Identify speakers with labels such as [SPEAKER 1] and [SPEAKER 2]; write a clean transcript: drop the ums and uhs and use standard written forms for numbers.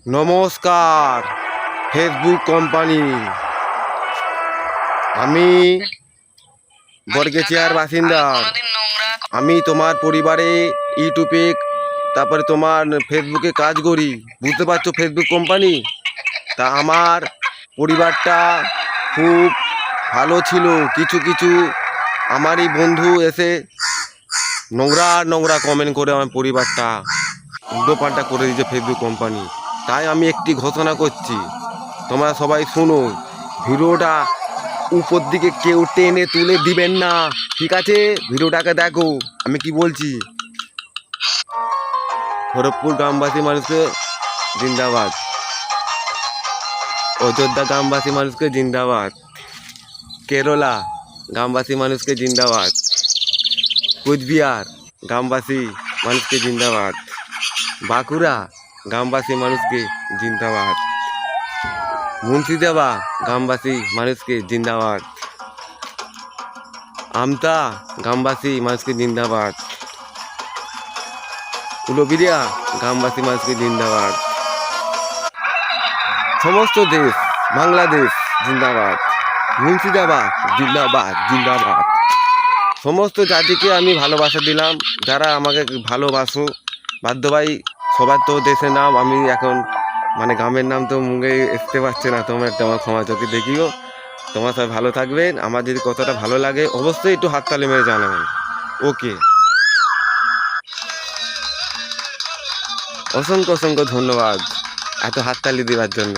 [SPEAKER 1] নমস্কার Facebook company. আমি বর্গেচিয়ার বাসিন্দা। আমি তোমার পরিবারে ইউটিউবে তারপরে তোমার ফেসবুকে কাজ করি, বুঝতে পারছো ফেসবুক কোম্পানি। তা আমার পরিবারটা খুব ভালো ছিল। কিছু কিছু আমারই বন্ধু এসে নোংরা নোংরা কমেন্ট করে আমার পরিবারটা উল্টোপাল্টা করে দিয়েছে ফেসবুক কোম্পানি। তাই আমি একটি ঘোষণা করছি, তোমরা সবাই শোনো। ভিডিওটা উপর দিকে কেউ টেনে তুলে দিবেন না, ঠিক আছে? ভিডিওটাকে দেখো আমি কি বলছি। খড়গপুর গ্রামবাসী মানুষকে জিন্দাবাদ, অযোধ্যা গ্রামবাসী মানুষকে জিন্দাবাদ, কেরলা গ্রামবাসী মানুষকে জিন্দাবাদ, কোচবিহার গ্রামবাসী মানুষকে জিন্দাবাদ, বাঁকুড়া গ্রামবাসী মানুষকে জিন্দাবাদ, মুন্সিদাবাদ গ্রামবাসী মানুষকে জিন্দাবাদ, আমতা গ্রামবাসী মানুষকে জিন্দাবাদ, উলুবেড়িয়া গ্রামবাসী মানুষকে জিন্দাবাদ, সমস্ত দেশ বাংলাদেশ জিন্দাবাদ, মুন্সিদাবাদ জিন্দাবাদ জিন্দাবাদ। সমস্ত জাতিকে আমি ভালোবাসা দিলাম, যারা আমাকে ভালোবাসো। বাধ্য ভাই, সবার তো দেশের নাম আমি এখন মানে গ্রামের নাম তো মুখে আসতে পারছে না। তোমরা তোমার ক্ষমা চোখে দেখিও। তোমার সবাই ভালো থাকবেন। আমার যদি কথাটা ভালো লাগে অবশ্যই একটু হাততালি মেরে জানাবেন। ওকে, অসংখ্য অসংখ্য ধন্যবাদ এত হাততালি দেওয়ার জন্য।